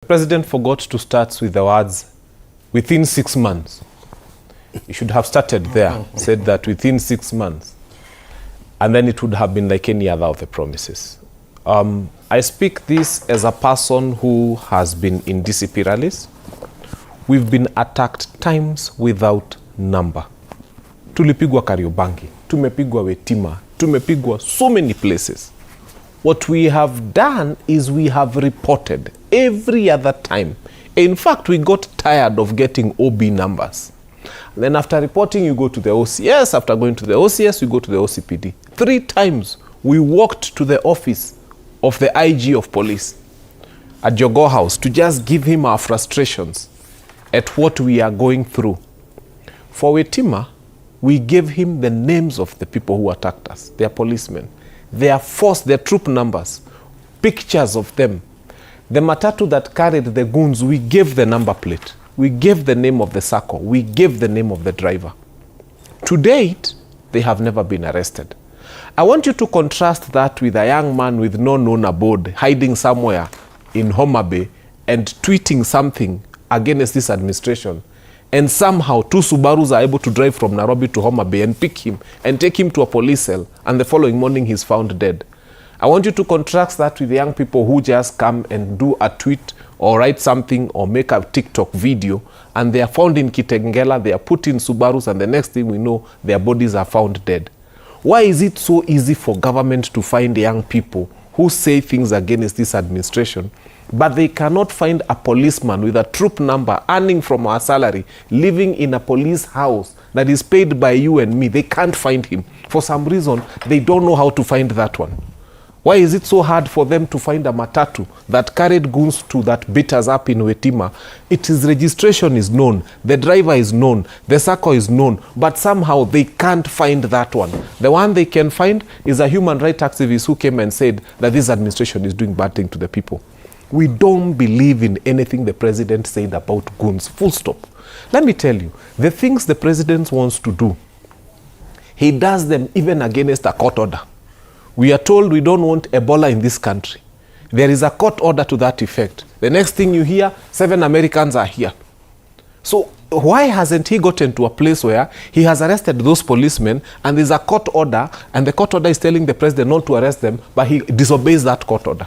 The president forgot to start with the words, within 6 months. He should have started there, said that within 6 months. And then it would have been like any other of the promises. I speak this as a person who has been in DCP rallies. We've been attacked times without number. Tulipigwa Kariobangi, tumepigwa Wetima, tumepigwa so many places. What we have done is we have reported every other time. In fact, we got tired of getting OB numbers. Then after reporting, you go to the OCS. After going to the OCS, you go to the OCPD. 3 times we walked to the office of the IG of police at Jogo House to just give him our frustrations at what we are going through. For Wetima, we gave him the names of the people who attacked us, their policemen, their force, their troop numbers, pictures of them. The matatu that carried the goons, we gave the number plate. We gave the name of the circle. We gave the name of the driver. To date, they have never been arrested. I want you to contrast that with a young man with no known abode hiding somewhere in Homa Bay and tweeting something against this administration. And somehow 2 Subarus are able to drive from Nairobi to Homa Bay and pick him and take him to a police cell, and the following morning he's found dead. I want you to contrast that with the young people who just come and do a tweet or write something or make a TikTok video, and they are found in Kitengela, they are put in Subarus, and the next thing we know, their bodies are found dead. Why is it so easy for government to find young people who say things against this administration, but they cannot find a policeman with a troop number earning from our salary, living in a police house that is paid by you and me? They can't find him. For some reason, they don't know how to find that one. Why is it so hard for them to find a matatu that carried goons to that beat us up in Wetima? Its registration is known, the driver is known, the circle is known, but somehow they can't find that one. The one they can find is a human rights activist who came and said that this administration is doing bad things to the people. We don't believe in anything the president said about goons, full stop. Let me tell you, the things the president wants to do, he does them even against a court order. We are told we don't want Ebola in this country. There is a court order to that effect. The next thing you hear, 7 Americans are here. So why hasn't he gotten to a place where he has arrested those policemen and there's a court order, and the court order is telling the president not to arrest them, but he disobeys that court order?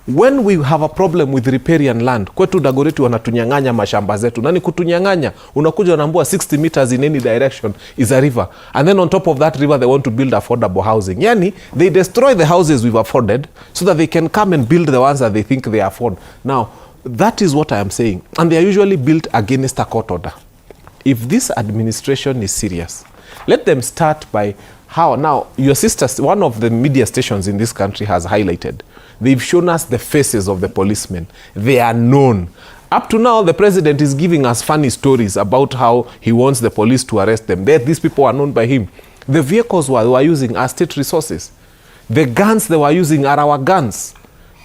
When we have a problem with riparian land, kwetu Dagoretti wanatunyang'anya mashamba zetu. Nani kutunyang'anya? Unakuja unaambua 60 meters in any direction is a river. And then on top of that river, they want to build affordable housing. Yani, they destroy the houses we've afforded so that they can come and build the ones that they think they afford. Now, that is what I am saying. And they are usually built against a court order. If this administration is serious, let them start by how. Now, your sisters, one of the media stations in this country has highlighted. They've shown us the faces of the policemen. They are known. Up to now, the president is giving us funny stories about how he wants the police to arrest them. These people are known by him. The vehicles they were using are state resources. The guns they were using are our guns.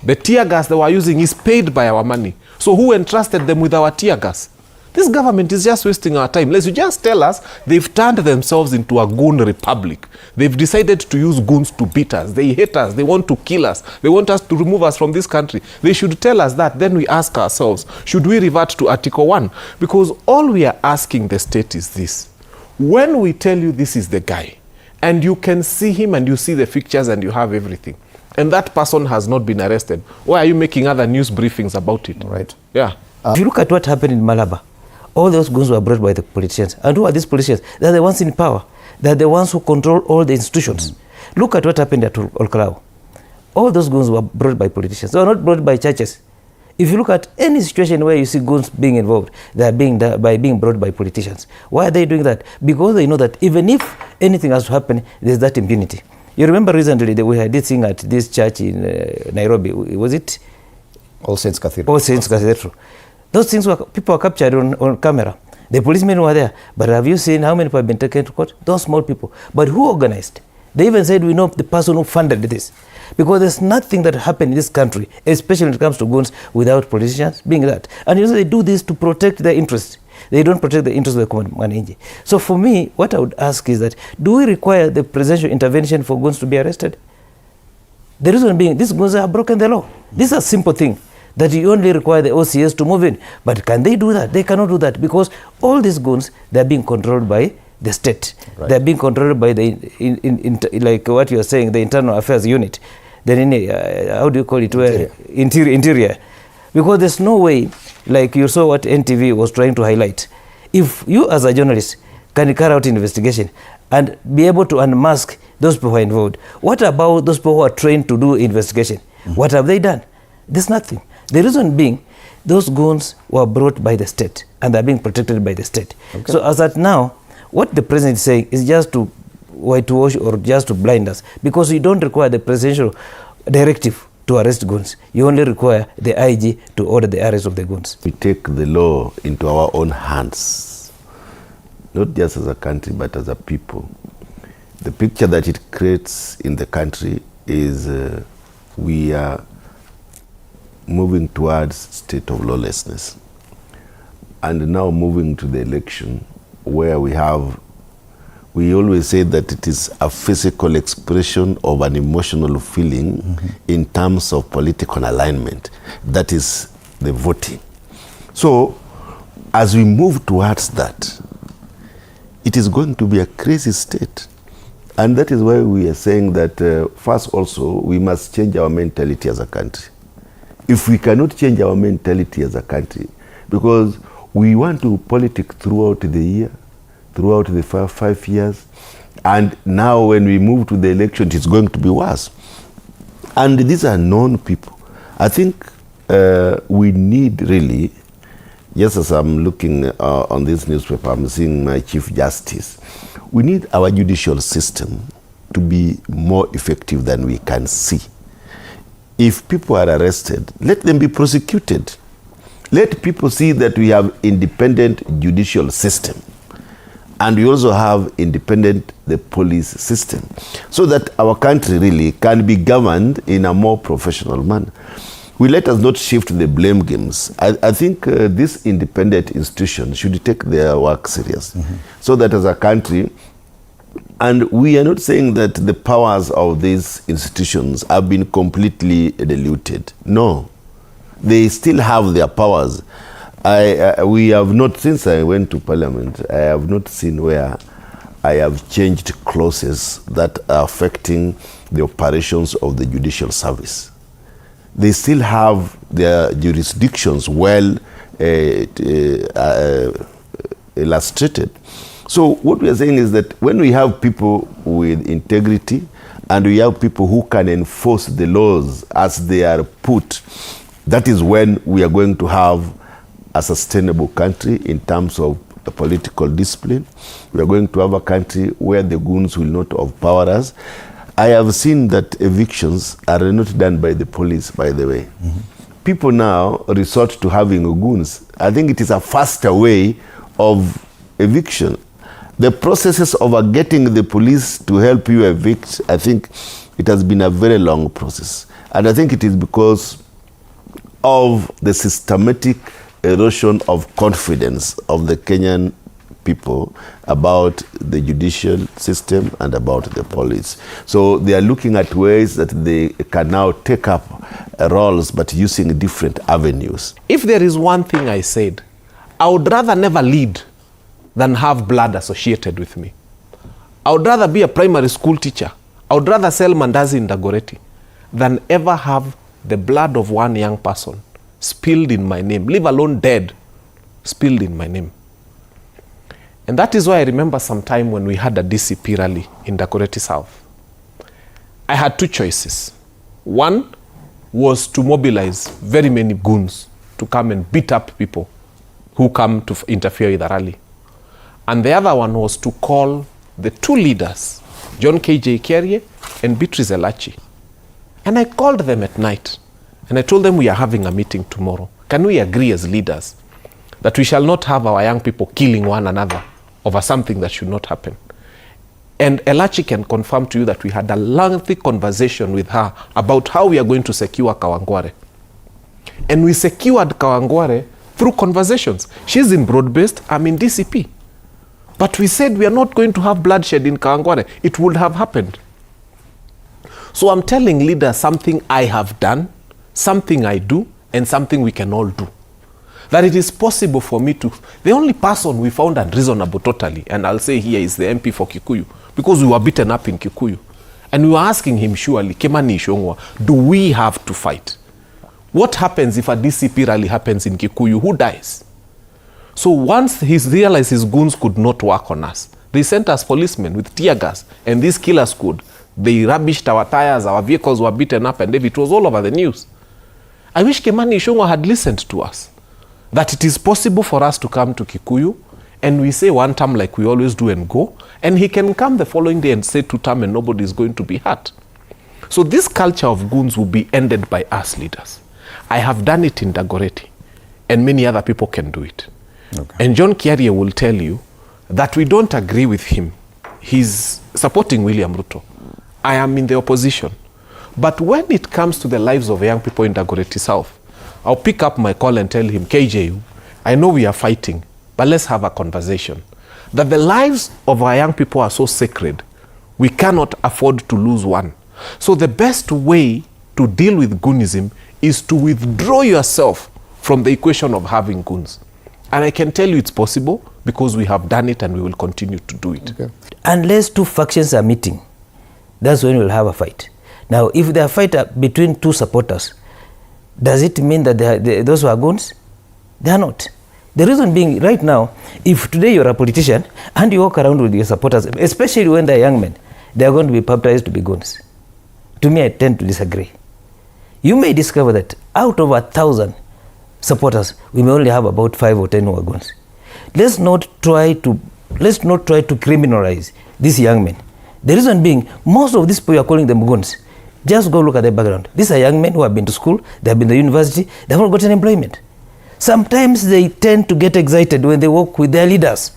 The tear gas they were using is paid by our money. So who entrusted them with our tear gas? This government is just wasting our time. Let's just tell us they've turned themselves into a goon republic. They've decided to use goons to beat us. They hate us. They want to kill us. They want us to remove us from this country. They should tell us that. Then we ask ourselves, should we revert to Article 1? Because all we are asking the state is this. When we tell you this is the guy, and you can see him and you see the pictures and you have everything, and that person has not been arrested, why are you making other news briefings about it? Right. Yeah. If you look at what happened in Malaba, all those goons were brought by the politicians. And who are these politicians? They're the ones in power. They're the ones who control all the institutions. Look at what happened at Olkalau. All those goons were brought by politicians. They were not brought by churches. If you look at any situation where you see goons being involved, they are being brought by politicians. Why are they doing that? Because they know that even if anything has to happen, there's that impunity. You remember recently that we had this thing at this church in Nairobi. Was it? All Saints Cathedral. All Saints Cathedral. Those things people were captured on camera. The policemen were there. But have you seen how many people have been taken to court? Those small people. But who organized? They even said we know the person who funded this. Because there's nothing that happened in this country, especially when it comes to goons, without politicians being that. And you know, they do this to protect their interests. They don't protect the interests of the common man. So for me, what I would ask is that, do we require the presidential intervention for goons to be arrested? The reason being, these goons have broken the law. This is a simple thing. that you only require the OCS to move in. But can they do that? They cannot do that because all these goons, they're being controlled by the state. Right. They're being controlled by the, like what you're saying, the internal affairs unit. Then, how do you call it? Interior. Because there's no way, like you saw what NTV was trying to highlight. If you as a journalist can carry out investigation and be able to unmask those people who are involved, what about those people who are trained to do investigation? What have they done? There's nothing. The reason being, those goons were brought by the state and they're being protected by the state. Okay. So as at now, what the president is saying is just to whitewash or just to blind us, because you don't require the presidential directive to arrest goons. You only require the IG to order the arrest of the goons. We take the law into our own hands, not just as a country, but as a people. The picture that it creates in the country is we are moving towards state of lawlessness, and now moving to the election where we always say that it is a physical expression of an emotional feeling in terms of political alignment. That is the voting. So as we move towards that, it is going to be a crazy state. And that is why we are saying that first also we must change our mentality as a country. If we cannot change our mentality as a country, because we want to politic throughout the year, throughout the 5 years, and now when we move to the election, it's going to be worse. And these are known people. I think we need really, just as I'm looking on this newspaper, I'm seeing my Chief Justice, we need our judicial system to be more effective than we can see. If people are arrested, let them be prosecuted. Let people see that we have independent judicial system. And we also have independent the police system, so that our country really can be governed in a more professional manner. Let us not shift the blame games. I think this independent institution should take their work serious, so that as a country, and we are not saying that the powers of these institutions have been completely diluted. No, they still have their powers. We have not, since I went to Parliament, I have not seen where I have changed clauses that are affecting the operations of the judicial service. They still have their jurisdictions well illustrated. So what we are saying is that when we have people with integrity and we have people who can enforce the laws as they are put, that is when we are going to have a sustainable country in terms of the political discipline. We are going to have a country where the goons will not overpower us. I have seen that evictions are not done by the police, by the way. People now resort to having goons. I think it is a faster way of eviction. The processes of getting the police to help you evict, I think it has been a very long process. And I think it is because of the systematic erosion of confidence of the Kenyan people about the judicial system and about the police. So they are looking at ways that they can now take up roles, but using different avenues. If there is one thing I said, I would rather never lead than have blood associated with me. I would rather be a primary school teacher. I would rather sell mandazi in Dagoretti than ever have the blood of one young person spilled in my name, leave alone dead, spilled in my name. And that is why I remember some time when we had a DCP rally in Dagoretti South. I had two choices. One was to mobilize very many goons to come and beat up people who come to interfere with the rally. And the other one was to call the two leaders, John K.J. Kerie and Beatrice Elachi. And I called them at night. And I told them we are having a meeting tomorrow. Can we agree as leaders that we shall not have our young people killing one another over something that should not happen? And Elachi can confirm to you that we had a lengthy conversation with her about how we are going to secure Kawangware. And we secured Kawangware through conversations. She's in broad-based, I'm in DCP. But we said we are not going to have bloodshed in Kawangware. It would have happened. So I'm telling leaders something I have done, something I do, and something we can all do. That it is possible for me to, the only person we found unreasonable totally, and I'll say here is the MP for Kikuyu, because we were beaten up in Kikuyu. And we were asking him, surely, Kimani Ichung'wah, do we have to fight? What happens if a DCP rally happens in Kikuyu? Who dies? So once he realized his goons could not work on us, they sent us policemen with tear gas, and these killers could. They rubbished our tires, our vehicles were beaten up, and it was all over the news. I wish Kimani Ichung'wah had listened to us, that it is possible for us to come to Kikuyu, and we say one term like we always do and go, and he can come the following day and say 2 term and nobody is going to be hurt. So this culture of goons will be ended by us leaders. I have done it in Dagoretti, and many other people can do it. Okay. And John Kiarie will tell you that we don't agree with him. He's supporting William Ruto. I am in the opposition. But when it comes to the lives of young people in Dagoretti South, I'll pick up my call and tell him, KJ, I know we are fighting, but let's have a conversation. That the lives of our young people are so sacred, we cannot afford to lose one. So the best way to deal with goonism is to withdraw yourself from the equation of having goons. And I can tell you it's possible because we have done it and we will continue to do it. Okay. Unless 2 factions are meeting, that's when we'll have a fight. Now, if there are fight between 2 supporters, does it mean that those who are goons? They are not. The reason being, right now, if today you're a politician and you walk around with your supporters, especially when they're young men, they are going to be baptized to be goons. To me, I tend to disagree. You may discover that out of 1,000 supporters, we may only have about 5 or 10 who are goons. Let's not try to criminalize these young men. The reason being, most of these people you are calling them goons. Just go look at their background. These are young men who have been to school, they have been to university, they have not gotten employment. Sometimes they tend to get excited when they work with their leaders.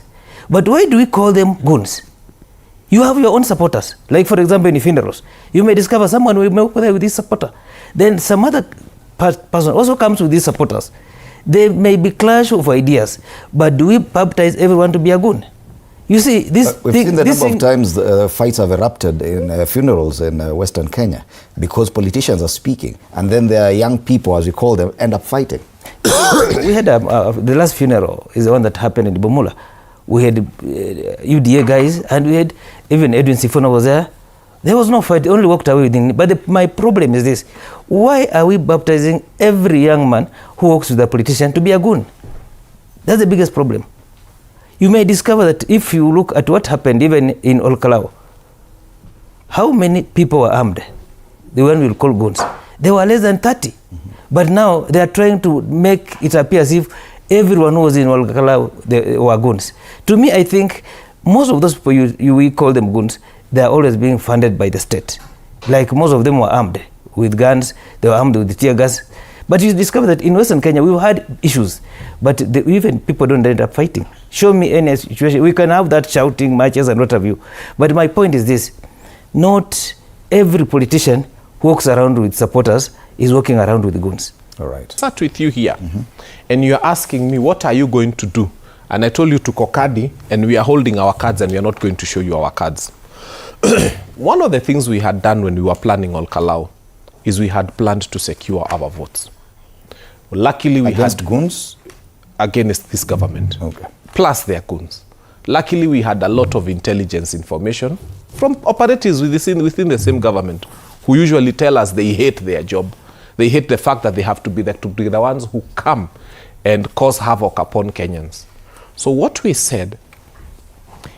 But why do we call them goons? You have your own supporters. Like, for example, in funerals, you may discover someone who may work there with this supporter. Then some other person also comes with these supporters. There may be clash of ideas, but do we baptize everyone to be a goon? You see, we've seen the number of times fights have erupted in funerals in Western Kenya because politicians are speaking, and then there are young people, as we call them, end up fighting. We had the last funeral is the one that happened in Bungoma. We had UDA guys, and we had even Edwin Sifuna was there. There was no fight, they only walked away within. But my problem is this: why are we baptizing every young man who works with a politician to be a goon? That's the biggest problem. You may discover that if you look at what happened even in Olkalau, how many people were armed? The one we'll call goons. There were less than 30. Mm-hmm. But now they are trying to make it appear as if everyone who was in Olkalau, they were goons. To me, I think most of those people, we call them goons, they are always being funded by the state. Like most of them were armed with guns, they were armed with tear gas. But you discover that in Western Kenya, we've had issues, but even people don't end up fighting. Show me any situation. We can have that shouting matches and what have you. But my point is this: not every politician who walks around with supporters is walking around with goons. All right. I sat with you here, and you're asking me, what are you going to do? And I told you to Kokadi, and we are holding our cards, and we are not going to show you our cards. One of the things we had done when we were planning Olkalau is we had planned to secure our votes. Luckily, we against had goons? Against this government. Okay. Plus their goons. Luckily, we had a lot of intelligence information from operatives within the same government who usually tell us they hate their job. They hate the fact that they have to be the ones who come and cause havoc upon Kenyans. So what we said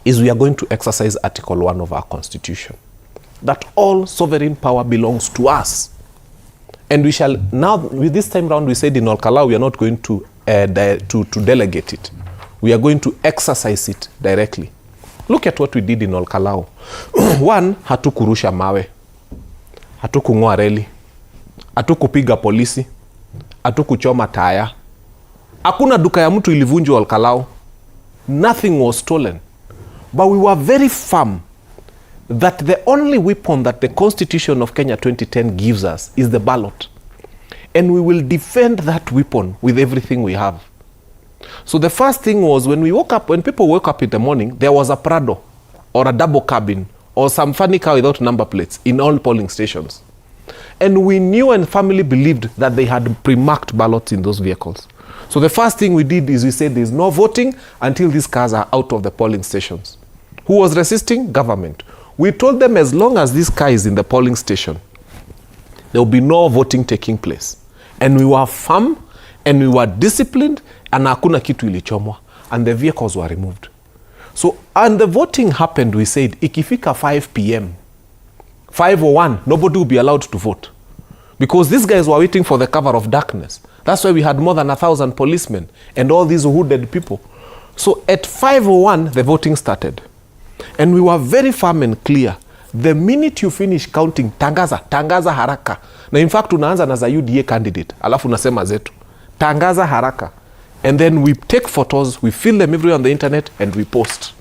is we are going to exercise Article 1 of our Constitution, that all sovereign power belongs to us. And we shall, now, with this time round, we said in Olkalau, we are not going to delegate it. We are going to exercise it directly. Look at what we did in Olkalau. One, hatukurusha mawe, hatukung'oa reli, hatukupiga polisi, hatukuchoma taya. Hakuna duka ya mtu ilivunjwa Olkalau. Nothing was stolen. But we were very firm that the only weapon that the Constitution of Kenya 2010 gives us is the ballot. And we will defend that weapon with everything we have. So the first thing was when people woke up in the morning, there was a Prado or a double cabin or some funny car without number plates in all polling stations. And we knew and firmly believed that they had pre-marked ballots in those vehicles. So the first thing we did is we said there's no voting until these cars are out of the polling stations. Who was resisting? Government. We told them as long as this car is in the polling station, there will be no voting taking place. And we were firm and we were disciplined and hakuna kitu ilichomwa and the vehicles were removed. So, and the voting happened, we said, ikifika 5 p.m., 5:01, nobody will be allowed to vote. Because these guys were waiting for the cover of darkness. That's why we had more than 1,000 policemen and all these hooded people. So at 5:01, the voting started. And we were very firm and clear. The minute you finish counting, tangaza haraka. Na in fact, unaanza na za UDA candidate. Alafu unasema zetu. Tangaza haraka. And then we take photos, we fill them everywhere on the internet, and we post.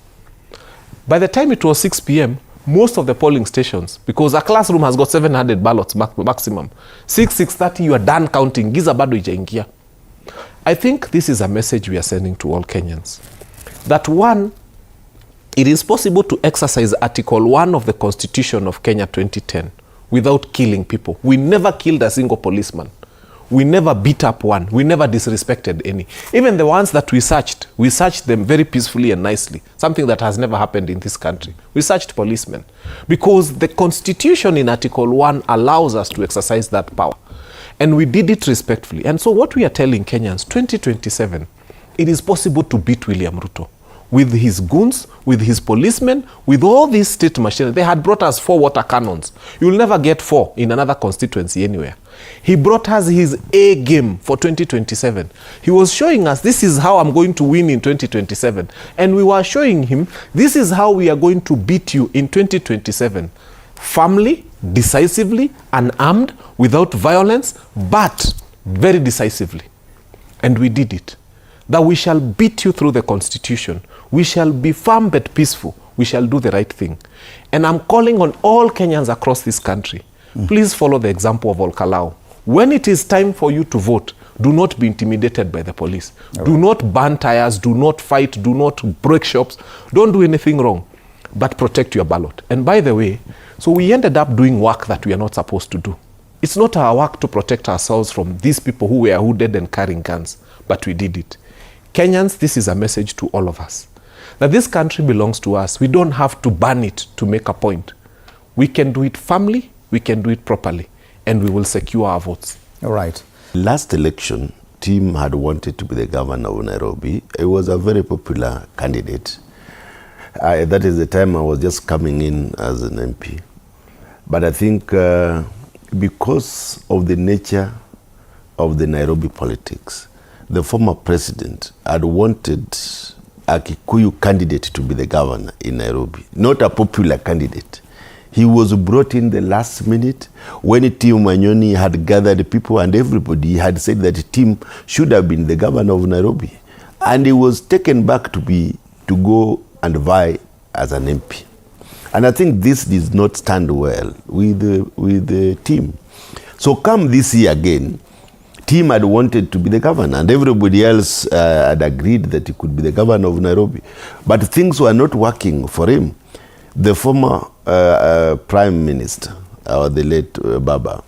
By the time it was 6 p.m., most of the polling stations, because a classroom has got 700 ballots maximum, 6:30 you are done counting. Giza bado ijaingia. I think this is a message we are sending to all Kenyans. That one, it is possible to exercise Article 1 of the Constitution of Kenya 2010 without killing people. We never killed a single policeman. We never beat up one. We never disrespected any. Even the ones that we searched them very peacefully and nicely. Something that has never happened in this country. We searched policemen. Because the Constitution in Article 1 allows us to exercise that power. And we did it respectfully. And so what we are telling Kenyans, 2027, it is possible to beat William Ruto. With his goons, with his policemen, with all these state machinery. They had brought us 4 water cannons. You'll never get 4 in another constituency anywhere. He brought us his A game for 2027. He was showing us, this is how I'm going to win in 2027. And we were showing him, this is how we are going to beat you in 2027. Firmly, decisively, unarmed, without violence, but very decisively. And we did it. That we shall beat you through the Constitution. We shall be firm but peaceful. We shall do the right thing. And I'm calling on all Kenyans across this country. Please follow the example of Olkalau. When it is time for you to vote, do not be intimidated by the police. Right. Do not burn tires, do not fight, do not break shops. Don't do anything wrong, but protect your ballot. And by the way, so we ended up doing work that we are not supposed to do. It's not our work to protect ourselves from these people who were hooded and carrying guns, but we did it. Kenyans, this is a message to all of us. That this country belongs to us. We don't have to burn it to make a point. We can do it firmly, we can do it properly, and we will secure our votes. All right. Last election, Tim had wanted to be the governor of Nairobi. He was a very popular candidate. That is the time I was just coming in as an MP. But I think because of the nature of the Nairobi politics, the former president had wanted a Kikuyu candidate to be the governor in Nairobi, not a popular candidate. He was brought in the last minute when Tim Manyoni had gathered people and everybody had said that Tim should have been the governor of Nairobi. And he was taken back to go and vie as an MP. And I think this did not stand well with the team. So come this year again, Tim had wanted to be the governor and everybody else had agreed that he could be the governor of Nairobi. But things were not working for him. The former prime minister, or the late Baba,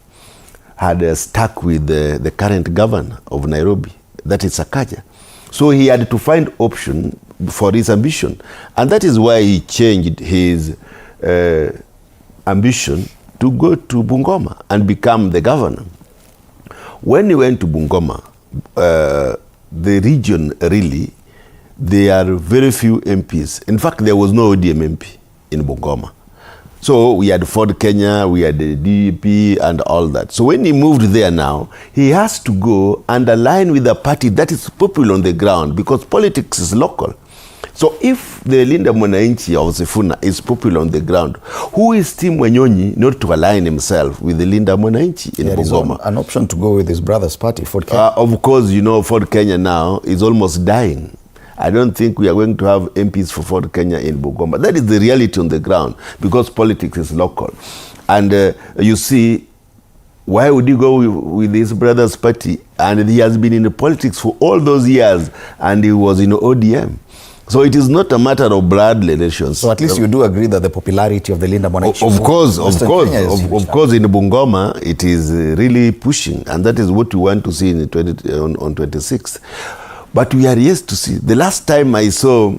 had stuck with the current governor of Nairobi, that is Sakaja. So he had to find option for his ambition. And that is why he changed his ambition to go to Bungoma and become the governor. When he went to Bungoma, the region really, there are very few MPs. In fact, there was no ODM MP in Bungoma. So we had Ford Kenya, we had the DP and all that. So when he moved there now, he has to go and align with a party that is popular on the ground because politics is local. So if the Linda Mwananchi of Sifuna is popular on the ground, who is Tim Wanyonyi not to align himself with the Linda Mwananchi in Bungoma? An option to go with his brother's party, Ford Kenya. Of course, you know, Ford Kenya now is almost dying. I don't think we are going to have MPs for Ford Kenya in Bungoma. That is the reality on the ground because politics is local. And you see, why would he go with his brother's party? And he has been in the politics for all those years and he was in ODM. So it is not a matter of blood relations. So at least you do agree that the popularity of the Linda Mwananchi Of course, of course, in Bungoma, it is really pushing, and that is what we want to see in on 26th. But we are yet to see. The last time I saw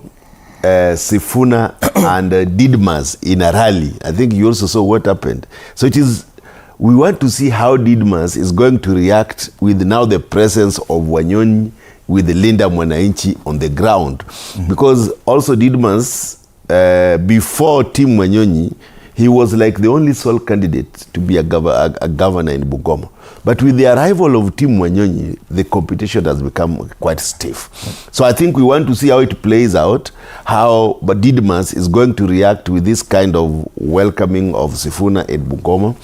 Sifuna and Didmas in a rally, I think you also saw what happened. So it is, we want to see how Didmas is going to react with now the presence of Wanyonyi with the Linda Mwananchi on the ground. Because also Didmas, before Team Wanyonyi, he was like the only sole candidate to be a governor in Bungoma. But with the arrival of Team Wanyonyi, the competition has become quite stiff. So I think we want to see how it plays out, how Didmas is going to react with this kind of welcoming of Sifuna in Bungoma.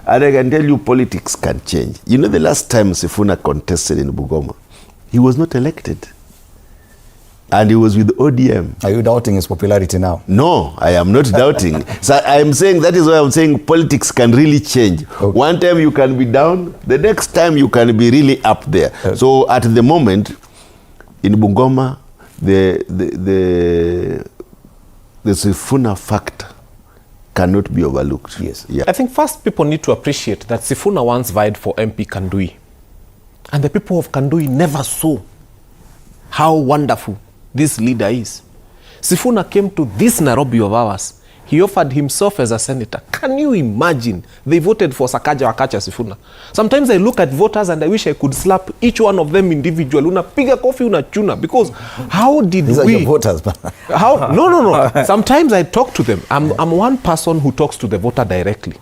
And I can tell you, politics can change. You know, the last time Sifuna contested in Bungoma, he was not elected. And he was with ODM. Are you doubting his popularity now? No, I am not doubting. So I am saying, that is why I'm saying politics can really change. Okay. One time you can be down, the next time you can be really up there. Okay. So at the moment, in Bungoma, the Sifuna factor cannot be overlooked. Yes. Yeah. I think first people need to appreciate that Sifuna once vied for MP Kandui. And the people of Kandui never saw how wonderful this leader is. Sifuna came to this Nairobi of ours. He offered himself as a senator. Can you imagine? They voted for Sakaja Wakacha Sifuna. Sometimes I look at voters and I wish I could slap each one of them individually. Unapiga kofi unachuna. Because how did These are your voters. How? No. Sometimes I talk to them. I'm one person who talks to the voter directly.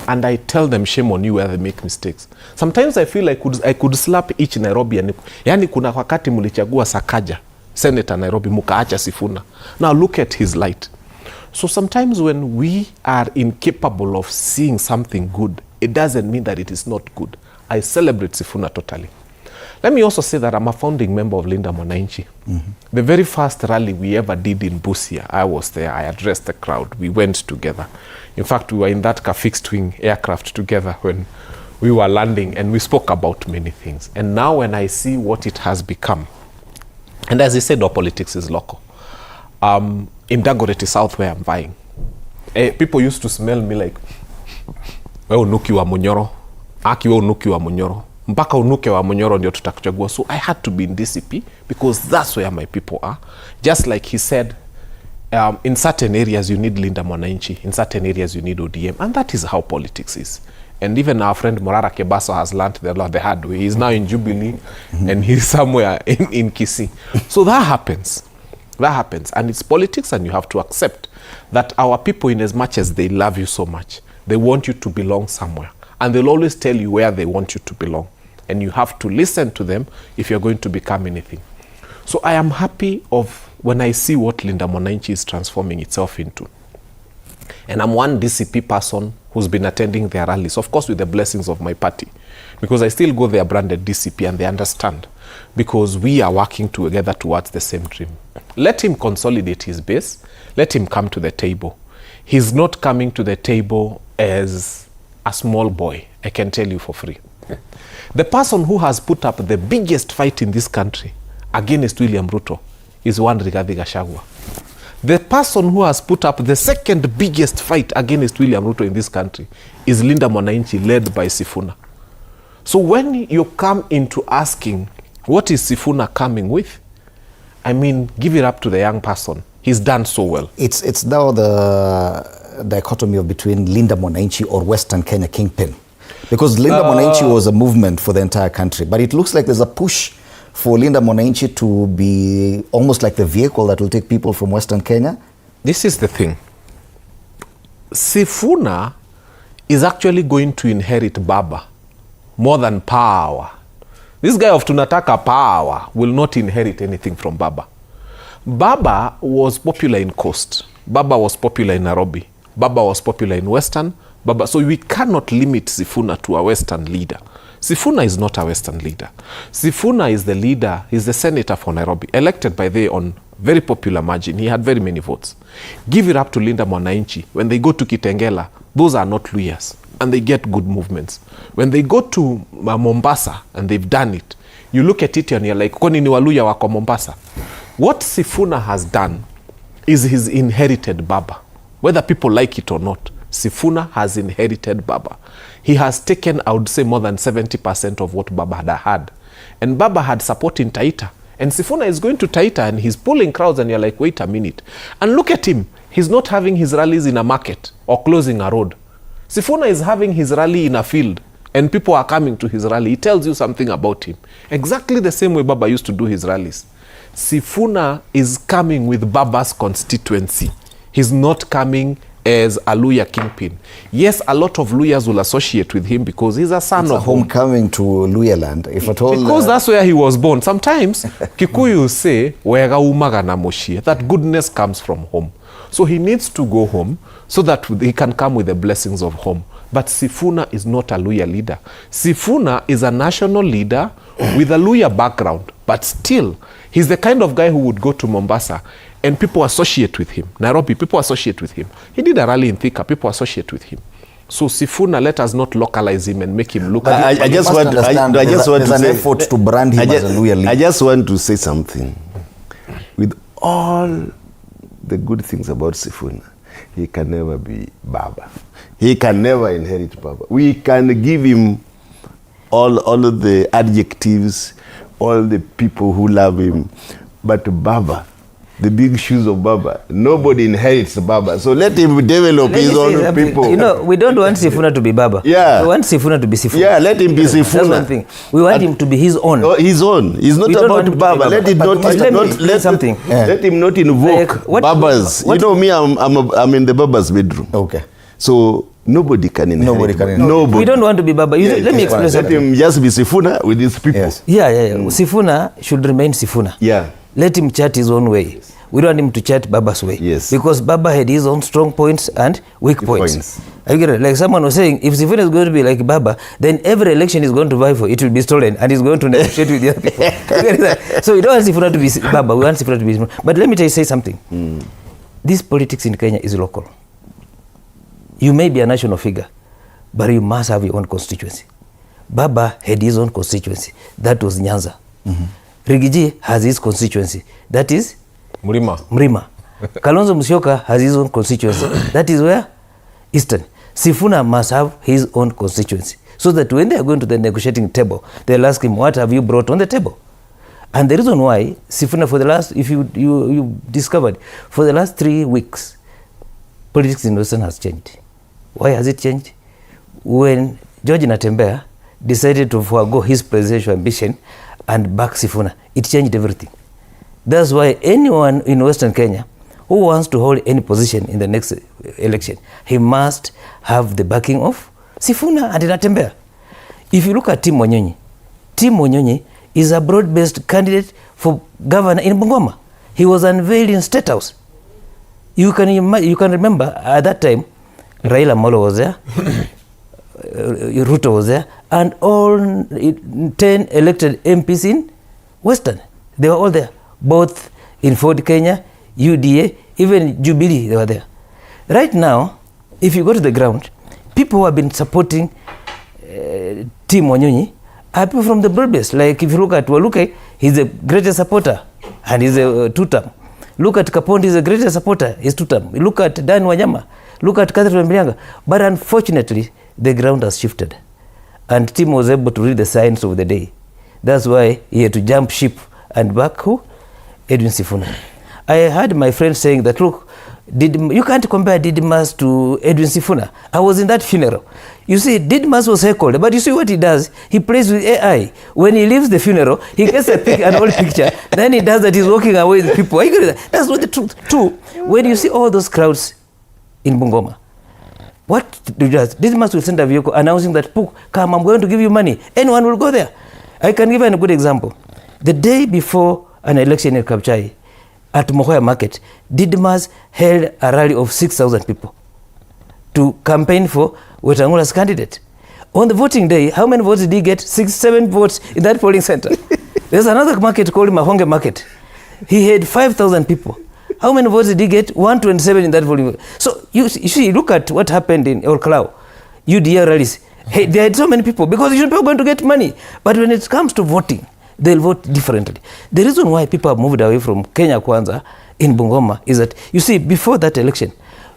And I tell them shame on you where they make mistakes. Sometimes I feel I could slap each Nairobi. Yani kuna wakati mulichagua Sakaja, Senator Nairobi, mukaacha Sifuna. Now look at his light. So sometimes when we are incapable of seeing something good, it doesn't mean that it is not good. I celebrate Sifuna totally. Let me also say that I'm a founding member of Linda Mwananchi. The very first rally we ever did in Busia, I was there. I addressed the crowd. We went together. In fact, we were in that fixed-wing aircraft together when we were landing, and we spoke about many things. And now when I see what it has become, and as I said, our politics is local. In Dagoretti South, where I'm vying, people used to smell me like, we unuki wa Munyoro, aki we unuki wa Munyoro. Mpaka unuke wa Munyoro ndio tutakuchagua. So I had to be in DCP because that's where my people are. Just like he said, in certain areas you need Linda Mwananchi, in certain areas you need ODM, and that is how politics is. And even our friend Morara Kebaso has learned the hard way. He's now in Jubilee and he's somewhere in Kisii. So that happens. That happens. And it's politics, and you have to accept that our people, in as much as they love you so much, they want you to belong somewhere. And they'll always tell you where they want you to belong. And you have to listen to them if you're going to become anything. So I am happy of when I see what Linda Mwananchi is transforming itself into. And I'm one DCP person who's been attending their rallies, of course with the blessings of my party, because I still go there branded DCP, and they understand, because we are working together towards the same dream. Let him consolidate his base. Let him come to the table. He's not coming to the table as a small boy, I can tell you for free. The person who has put up the biggest fight in this country against William Ruto is one Rigathi Gachagua. The person who has put up the second biggest fight against William Ruto in this country is Linda Mwananchi, led by Sifuna. So when you come into asking, what is Sifuna coming with? I mean, give it up to the young person. He's done so well. It's now the dichotomy of between Linda Mwananchi or Western Kenya kingpin. Because Linda Mwananchi was a movement for the entire country. But it looks like there's a push for Linda Mwananchi to be almost like the vehicle that will take people from Western Kenya. This is the thing. Sifuna is actually going to inherit Baba more than power. This guy of Tunataka power will not inherit anything from Baba. Baba was popular in Coast. Baba was popular in Nairobi. Baba was popular in Western. Baba. So we cannot limit Sifuna to a Western leader. Sifuna is not a Western leader. Sifuna is the leader, he's the senator for Nairobi, elected by they on very popular margin. He had very many votes. Give it up to Linda Mwananchi. When they go to Kitengela, those are not Luyas, and they get good movements. When they go to Mombasa, and they've done it, you look at it and you're like, kwani ni Waluya wako Mombasa? What Sifuna has done is he's inherited Baba. Whether people like it or not, Sifuna has inherited Baba. He has taken, I would say, more than 70% of what Baba had. And Baba had support in Taita. And Sifuna is going to Taita and he's pulling crowds and you're like, wait a minute. And look at him. He's not having his rallies in a market or closing a road. Sifuna is having his rally in a field and people are coming to his rally. He tells you something about him. Exactly the same way Baba used to do his rallies. Sifuna is coming with Baba's constituency. He's not coming as a Luya kingpin. Yes, a lot of Luyas will associate with him because he's a son of homecoming to Luya land, if at all. Because that's where he was born. Sometimes Kikuyu say, wega umaga na moshie, that goodness comes from home. So he needs to go home so that he can come with the blessings of home. But Sifuna is not a Luya leader. Sifuna is a national leader with a Luya background, but still, he's the kind of guy who would go to Mombasa and people associate with him. Nairobi, people associate with him. He did a rally in Thika, people associate with him. So Sifuna, let us not localize him and make him look at I just want to say, an effort to brand him as a Luya leader. I just want to say something. With all the good things about Sifuna, he can never be Baba. He can never inherit Baba. We can give him all of the adjectives, all the people who love him, but Baba, the big shoes of Baba, nobody inherits Baba. So let him develop his own people. You know, we don't want Sifuna to be Baba. Yeah. We want Sifuna to be Sifuna. Yeah, let him be Sifuna. That's one thing. We want him to be his own. Oh, his own. He's not about Baba. Let him not. Let him not invoke like, Babas. You know me. I'm in the Baba's bedroom. Okay. So nobody can inherit. Nobody can inherit. Nobody. We don't want to be Baba. Let me explain something. Let him just be Sifuna with his people. Yes. Yeah. Sifuna should remain Sifuna. Yeah. Let him chart his own way. We don't want him to chart Baba's way. Yes. Because Baba had his own strong points and weak points. I get it. Like someone was saying, if Sifuna is going to be like Baba, then every election he's going to vie for, it will be stolen and he's going to negotiate with the other people. So we don't want Sifuna to be Baba, we want Sifuna to be Sifuna. But let me say something. This politics in Kenya is local. You may be a national figure, but you must have your own constituency. Baba had his own constituency. That was Nyanza. Rigiji has his constituency. That is Mrima. Kalonzo Musyoka has his own constituency. That is where? Eastern. Sifuna must have his own constituency. So that when they are going to the negotiating table, they'll ask him, what have you brought on the table? And the reason why Sifuna for the last, if you discovered, for the last 3 weeks, politics in Western has changed. Why has it changed? When George Natembeya decided to forego his presidential ambition and back Sifuna, it changed everything. That's why anyone in Western Kenya who wants to hold any position in the next election, he must have the backing of Sifuna and Natembeya. If you look at Tim Wanyonyi is a broad-based candidate for governor in Bungoma. He was unveiled in State House. You can remember at that time, Raila Molo was there, Ruto was there, and all 10 elected MPs in Western. They were all there, both in Ford Kenya, UDA, even Jubilee, they were there. Right now, if you go to the ground, people who have been supporting Tim Wanyonyi are people from the broad base. Like if you look at Waluke, he's the greatest supporter, and he's a two-term. Look at Kapondi, he's the greatest supporter, he's two-term. Look at Dan Wanyama, look at Catherine Mbilianga. But unfortunately, the ground has shifted. And Tim was able to read the signs of the day. That's why he had to jump ship and back who? Edwin Sifuna. I heard my friend saying that, look, you can't compare Didmas to Edwin Sifuna. I was in that funeral. You see, Didmas was heckled, but you see what he does? He plays with AI. When he leaves the funeral, he gets an old picture. Then he does that, he's walking away with people. That's not the truth. Two, when you see all those crowds in Bungoma, what do you do? Didmas will send a vehicle announcing that, come, I'm going to give you money. Anyone will go there. I can give you a good example. The day before an election in Kapchai, at Mohoya Market, Didmas held a rally of 6,000 people to campaign for Wetang'Ula's candidate. On the voting day, how many votes did he get? 6-7 votes in that polling center. There's another market called Mahonge Market. He had 5,000 people. How many votes did he get? 127 in that polling. So you see, look at what happened in Olkalau, UDA rallies. Hey, they had so many people because people are going to get money. But when it comes to voting, they'll vote differently. The reason why people have moved away from Kenya Kwanza in Bungoma is that, you see, before that election,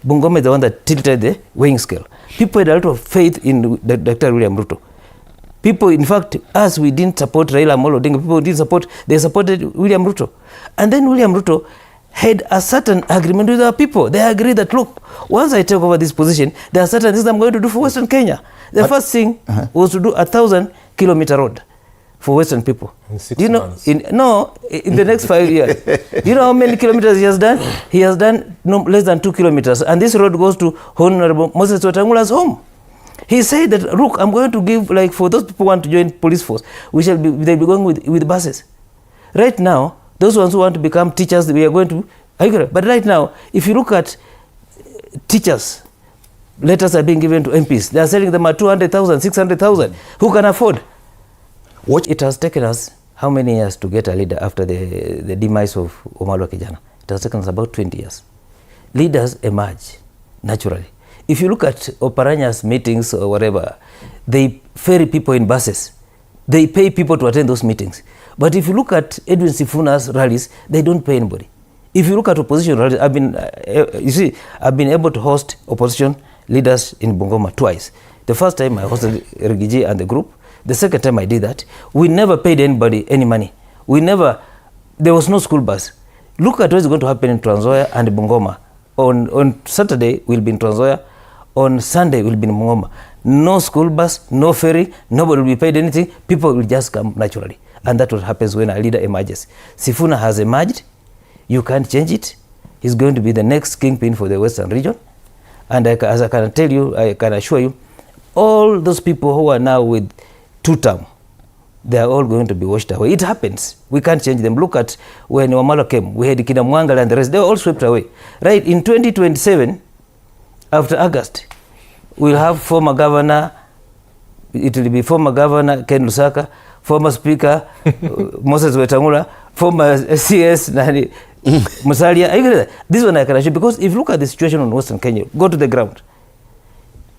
Bungoma is the one that tilted the weighing scale. People had a lot of faith in Dr. William Ruto. People, in fact, as we didn't support Raila Amolo Odinga, people didn't support, they supported William Ruto. And then William Ruto had a certain agreement with our people. They agreed that, look, once I take over this position, there are certain things I'm going to do for Western Kenya. The first thing was to do 1,000-kilometer road for Western people. In 6 months? In the next 5 years. Do you know how many kilometers he has done? He has done no less than 2 kilometers. And this road goes to Honorable Moses Wetang'Ula's home. He said that, look, I'm going to give, like, for those people who want to join police force, they'll be going with buses. Right now, those ones who want to become teachers, we are going to, but right now, if you look at teachers, letters are being given to MPs. They are selling them at 200,000, 600,000. Who can afford? What it has taken us how many years to get a leader after the demise of Omalo Kijana? It has taken us about 20 years. Leaders emerge naturally. If you look at Oparanya's meetings or whatever, they ferry people in buses. They pay people to attend those meetings. But if you look at Edwin Sifuna's rallies, they don't pay anybody. If you look at opposition rallies, I've been able to host opposition leaders in Bungoma twice. The first time I hosted Rigiji and the group. The second time I did that, we never paid anybody any money. There was no school bus. Look at what's going to happen in Trans Nzoia and Bungoma. On Saturday, we'll be in Trans Nzoia. On Sunday, we'll be in Bungoma. No school bus, no ferry, nobody will be paid anything. People will just come naturally. And that's what happens when a leader emerges. Sifuna has emerged. You can't change it. He's going to be the next kingpin for the Western region. And as I can tell you, I can assure you, all those people who are now with two-term, they are all going to be washed away. It happens. We can't change them. Look at when Wamalo came. We had Kina Mwangala and the rest. They were all swept away. Right, in 2027, after August, we'll have former governor, it will be former governor Ken Lusaka, former speaker Moses Wetang'Ula, former CS Musalia. This one I can assure, because if you look at the situation in Western Kenya, go to the ground,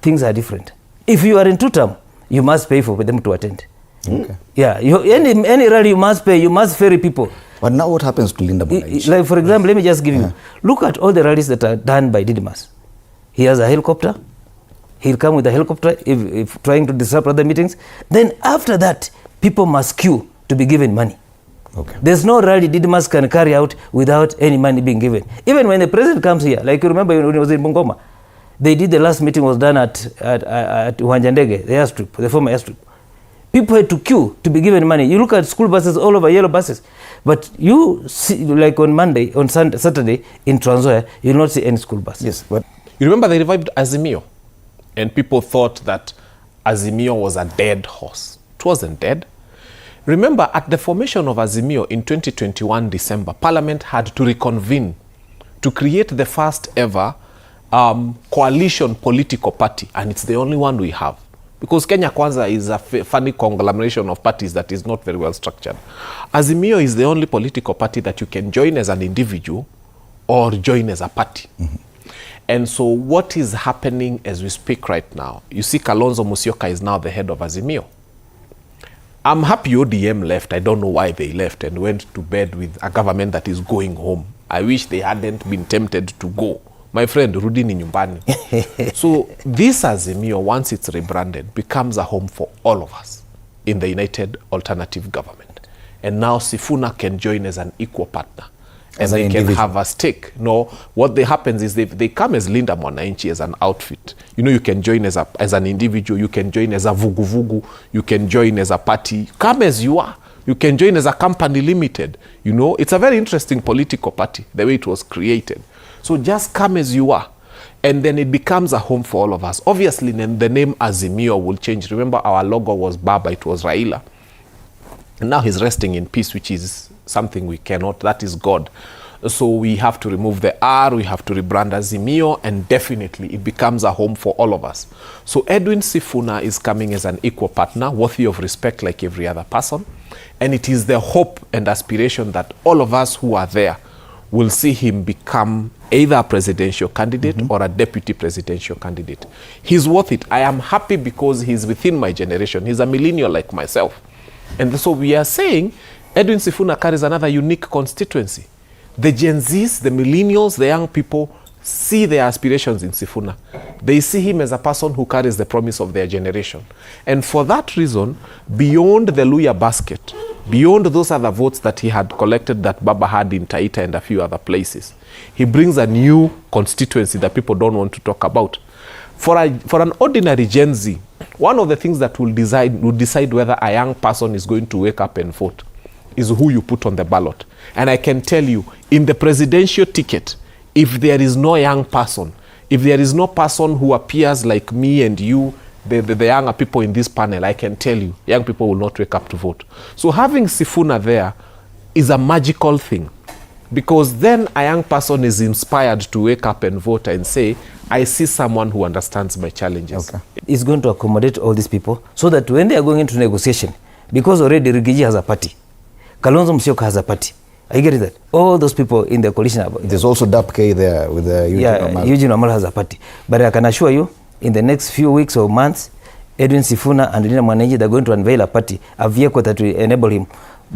things are different. If you are in two-term, you must pay for them to attend. Okay. Yeah, any rally you must pay, you must ferry people. But now what happens to Linda Mwananchi? Like, for example, let me just give you, look at all the rallies that are done by Didymus. He has a helicopter. He'll come with a helicopter if trying to disrupt other meetings. Then after that, people must queue to be given money. Okay. There's no rally Didymus can carry out without any money being given. Even when the president comes here, like you remember when he was in Bungoma, they did the last meeting was done at Uwanja-Ndege, the airstrip, the former airstrip. People had to queue to be given money. You look at school buses all over, yellow buses. But you see, like on Monday, on Saturday in Trans Nzoia, you'll not see any school buses. Yes, but You remember they revived Azimio, and people thought that Azimio was a dead horse. It wasn't dead. Remember, at the formation of Azimio in 2021 December, Parliament had to reconvene to create the first ever coalition political party, and it's the only one we have. Because Kenya Kwanza is a funny conglomeration of parties that is not very well structured. Azimio is the only political party that you can join as an individual or join as a party. Mm-hmm. And so what is happening as we speak right now, you see Kalonzo Musyoka is now the head of Azimio. I'm happy ODM left. I don't know why they left and went to bed with a government that is going home. I wish they hadn't been tempted to go. My friend, rudi ni nyumbani. So this Azimio, once it's rebranded, becomes a home for all of us in the United Alternative Government. And now Sifuna can join as an equal partner. And they can have a stake. No, what happens is they come as Linda Mwananchi as an outfit. You know, you can join as an individual, you can join as a vugu-vugu, you can join as a party. Come as you are. You can join as a company limited. You know, it's a very interesting political party, the way it was created. So just come as you are. And then it becomes a home for all of us. Obviously, the name Azimio will change. Remember, our logo was Baba, it was Raila. And now he's resting in peace, which is something we cannot, that is God. So we have to remove the R, we have to rebrand Azimio, and definitely it becomes a home for all of us. So Edwin Sifuna is coming as an equal partner, worthy of respect like every other person. And it is the hope and aspiration that all of us who are there will see him become either a presidential candidate or a deputy presidential candidate. He's worth it. I am happy because he's within my generation. He's a millennial like myself. And so we are saying Edwin Sifuna carries another unique constituency. The Gen Zs, the millennials, the young people see their aspirations in Sifuna. They see him as a person who carries the promise of their generation. And for that reason, beyond the Luya basket, beyond those other votes that he had collected that Baba had in Taita and a few other places, he brings a new constituency that people don't want to talk about. For an ordinary Gen Z, one of the things that will decide whether a young person is going to wake up and vote is who you put on the ballot. And I can tell you, in the presidential ticket, if there is no young person, if there is no person who appears like me and you, the younger people in this panel, I can tell you, young people will not wake up to vote. So having Sifuna there is a magical thing, because then a young person is inspired to wake up and vote and say, I see someone who understands my challenges. Okay. It's going to accommodate all these people so that when they are going into negotiation, because already Rigiji has a party, Kalonzo Musyoka has a party, I get that. All those people in the coalition. There's also DAP-K there with Eugene Wamalwa. Eugene Wamalwa has a party. But I can assure you, in the next few weeks or months, Edwin Sifuna and Linda Mwananchi, they're going to unveil a party, a vehicle that will enable him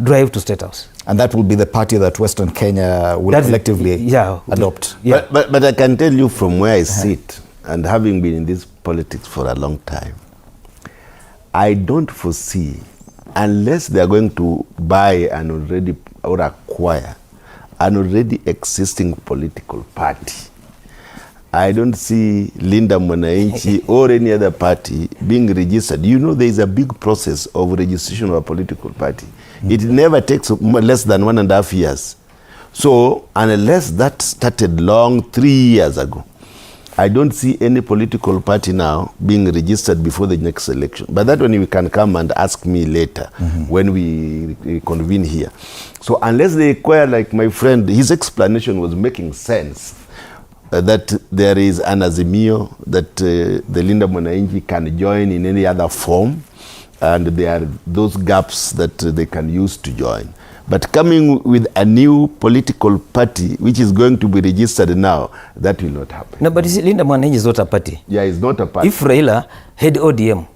drive to State House. And that will be the party that Western Kenya will collectively adopt. Yeah. But I can tell you from where I sit, and having been in this politics for a long time, I don't foresee, unless they are going to buy an already or acquire an already existing political party, I don't see Linda Mwananchi or any other party being registered. You know, there is a big process of registration of a political party. It never takes less than 1.5 years. So, unless that started 3 years ago, I don't see any political party now being registered before the next election. But that one you can come and ask me later when we convene here. So unless they acquire, like my friend, his explanation was making sense, that there is an azimio that the Linda Mwananchi can join in any other form, and there are those gaps that they can use to join. But coming with a new political party, which is going to be registered now, that will not happen. No, but you see, Linda Mwananchi is not a party. Yeah, it's not a party. If Raila had ODM,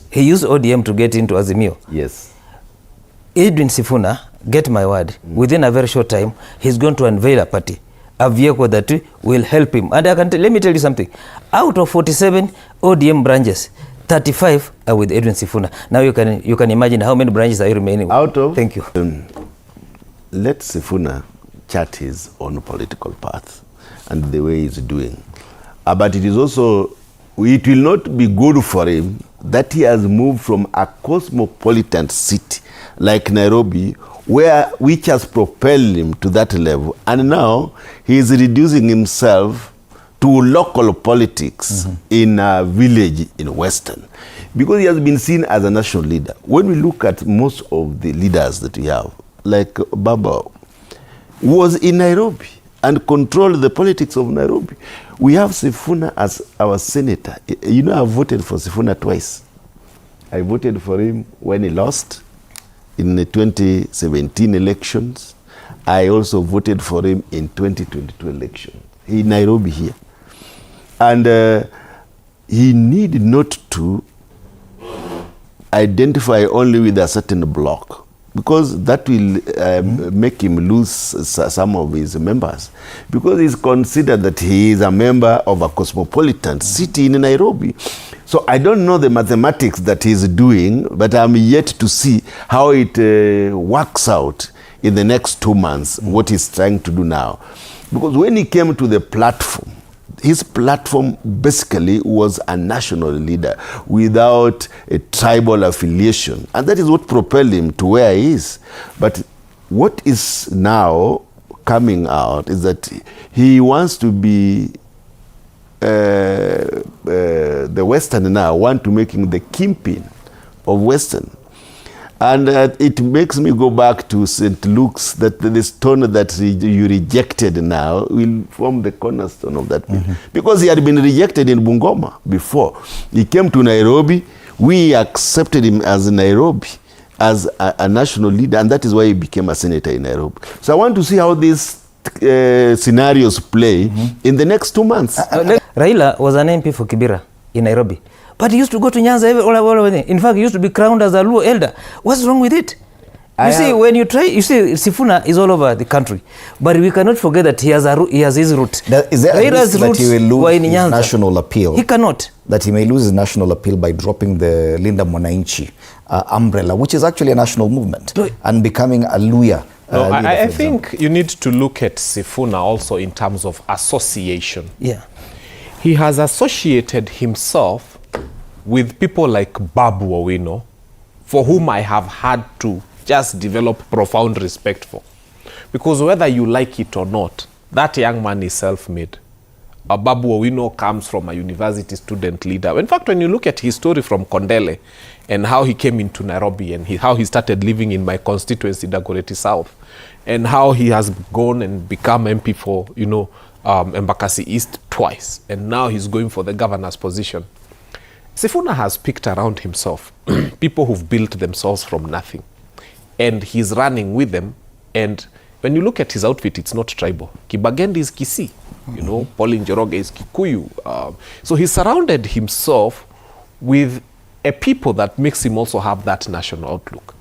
he used ODM to get into Azimio. Yes. Edwin Sifuna, get my word, within a very short time, he's going to unveil a party, a vehicle that will help him. And let me tell you something. Out of 47 ODM branches, 35 are with Edwin Sifuna. Now you can imagine how many branches are remaining. Out of? Thank you. Let Sifuna chart his own political path and the way he's doing. But it is also, it will not be good for him that he has moved from a cosmopolitan city like Nairobi, which has propelled him to that level, and now he is reducing himself to local politics in a village in Western, because he has been seen as a national leader. When we look at most of the leaders that we have, like Baba, was in Nairobi and controlled the politics of Nairobi. We have Sifuna as our senator. You know, I voted for Sifuna twice. I voted for him when he lost in the 2017 elections. I also voted for him in 2022 election in Nairobi here. And he need not to identify only with a certain bloc, because that will make him lose some of his members, because he's considered that he is a member of a cosmopolitan city in Nairobi. So I don't know the mathematics that he's doing, but I'm yet to see how it works out in the next 2 months, what he's trying to do now. Because when he came to the platform, his platform basically was a national leader without a tribal affiliation. And that is what propelled him to where he is. But what is now coming out is that he wants to be, the Western now want to make him the kingpin of Western. And it makes me go back to St. Luke's, that the stone that you rejected now will form the cornerstone of that building. Because he had been rejected in Bungoma before. He came to Nairobi. We accepted him as Nairobi, as a national leader, and that is why he became a senator in Nairobi. So I want to see how these scenarios play in the next 2 months. Raila was an MP for Kibera in Nairobi. But he used to go to Nyanza all over. In fact, he used to be crowned as a Luo elder. What's wrong with it? You see, when you Sifuna is all over the country, but we cannot forget that he has his root. Is there a risk that he will lose his national appeal? He cannot. That he may lose his national appeal by dropping the Linda Mwananchi umbrella, which is actually a national movement, and becoming a Luya. No, I think you need to look at Sifuna also in terms of association. Yeah. He has associated himself with people like Babu Owino, for whom I have had to just develop profound respect for. Because whether you like it or not, that young man is self-made. Babu Owino comes from a university student leader. In fact, when you look at his story from Kondele and how he came into Nairobi and how he started living in my constituency, Dagoretti South, and how he has gone and become MP for, Embakasi East twice, and now he's going for the governor's position. Sifuna has picked around himself people who've built themselves from nothing. And he's running with them. And when you look at his outfit, it's not tribal. Kibagendi is Kisii, Pauline Njoroge is Kikuyu. So he surrounded himself with a people that makes him also have that national outlook.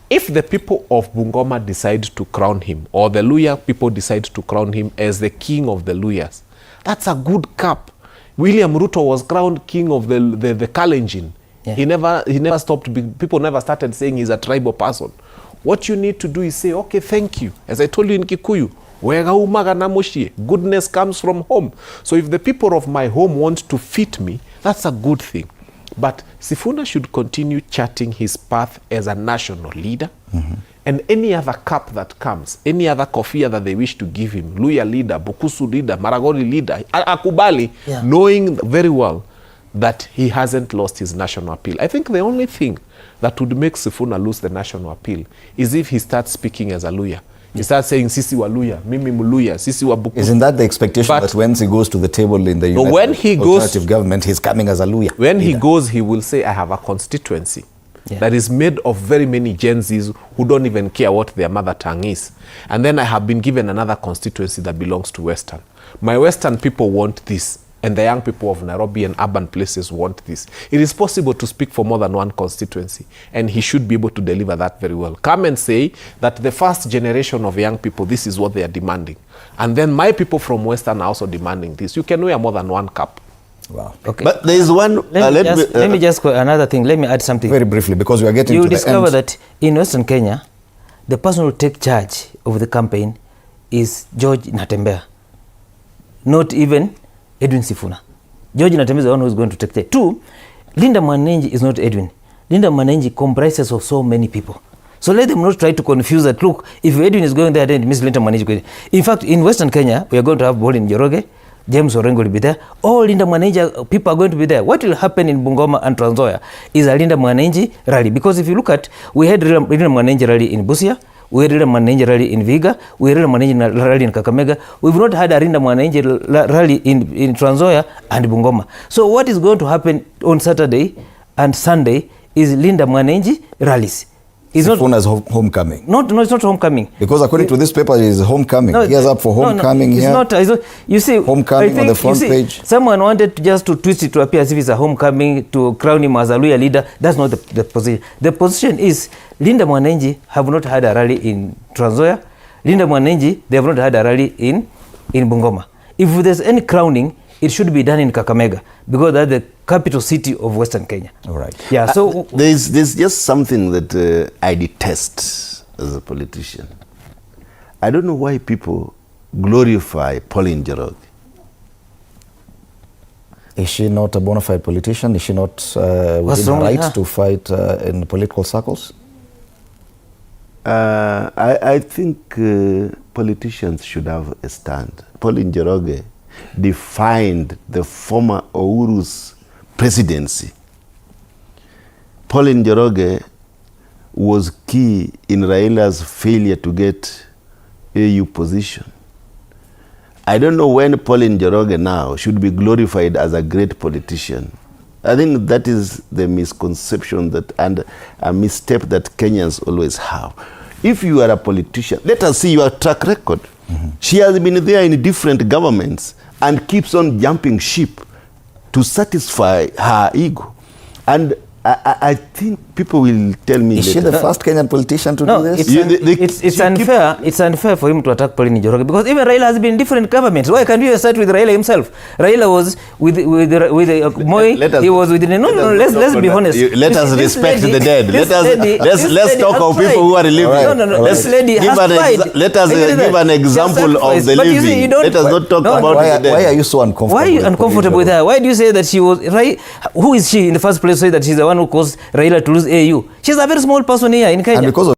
If the people of Bungoma decide to crown him, or the Luya people decide to crown him as the king of the Luyas, that's a good cap. William Ruto was crowned king of the Kalenjin. Yeah. He never stopped. People never started saying he's a tribal person. What you need to do is say, okay, thank you. As I told you in Kikuyu, goodness comes from home. So if the people of my home want to fit me, that's a good thing. But Sifuna should continue charting his path as a national leader. And any other cap that comes, any other kofia that they wish to give him, Luya leader, Bukusu leader, Maragoli leader, Akubali, knowing very well that he hasn't lost his national appeal. I think the only thing that would make Sifuna lose the national appeal is if he starts speaking as a Luya. He starts saying, Sisi wa Luya, Mimi Muluya, Sisi wa Bukusu. Isn't that the expectation that once he goes to the table in the alternative government, he's coming as a Luya? When he goes, he will say, I have a constituency that is made of very many Gen Zs who don't even care what their mother tongue is. And then I have been given another constituency that belongs to Western. My Western people want this, and the young people of Nairobi and urban places want this. It is possible to speak for more than one constituency, and he should be able to deliver that very well. Come and say that the first generation of young people, this is what they are demanding. And then my people from Western are also demanding this. You can wear more than one cap. Wow. Okay. But there is one... Let me just another thing. Let me add something. Very briefly, because we are getting to the end. You discover that in Western Kenya, the person who take charge of the campaign is George Natembeya, not even Edwin Sifuna. George Natembeya is the one who is going to take charge. Two, Linda Mwananchi is not Edwin. Linda Mwananchi comprises of so many people. So let them not try to confuse that. Look, if Edwin is going there, then Miss Linda Mwananchi. In fact, in Western Kenya, we are going to have Pauline Njoroge, James Orengo will be there. All Linda Mwananchi people are going to be there. What will happen in Bungoma and Trans Nzoia is a Linda Mwananchi rally. Because if you look at, we had Linda Mwananchi rally in Busia, we had Linda Mwananchi rally in Viga, we had Linda Mwananchi rally in Kakamega. We've not had a Linda Mwananchi rally in Trans Nzoia and Bungoma. So what is going to happen on Saturday and Sunday is Linda Mwananchi rallies. It's Sifuna's homecoming. No, it's not homecoming. Because according to this paper, it's homecoming. He is up for homecoming here. It's not. You see, homecoming on the front page. Someone wanted just to twist it to appear as if it's a homecoming to crown him as a Luya leader. That's not the position. The position is Linda Mwananchi have not had a rally in Trans Nzoia. Linda Mwananchi, they have not had a rally in Bungoma. If there's any crowning, it should be done in Kakamega because that's the capital city of Western Kenya. All right. Yeah. So there's just something that I detest as a politician. I don't know why people glorify Pauline Njoroge. Is she not a bona fide politician? Is she not within her right to fight in political circles? I think politicians should have a stand. Pauline Njoroge defined the former Ouru's presidency. Pauline Njoroge was key in Raila's failure to get AU position. I don't know when Pauline Njoroge now should be glorified as a great politician. I think that is the misconception that and a misstep that Kenyans always have. If you are a politician, let us see your track record. She has been there in different governments and keeps on jumping ship to satisfy her ego. And I think people will tell me Is she later. the first Kenyan politician to do this? It's unfair. It's unfair for him to attack Pauline Njoroge because even Raila has been in different governments. Why can't you start with Raila himself? Raila was with Moi. He was with let's be honest. Let us respect the dead. Let's talk of people who are living. No. This lady has tried. Let us give an example of the living. Let us not talk about the dead. Why are you so uncomfortable? Why are you uncomfortable with her? Why do you say that she was right? Who is she in the first place? Say that she's the one who caused Raila to lose AU. She's a very small person here in Kenya. And because of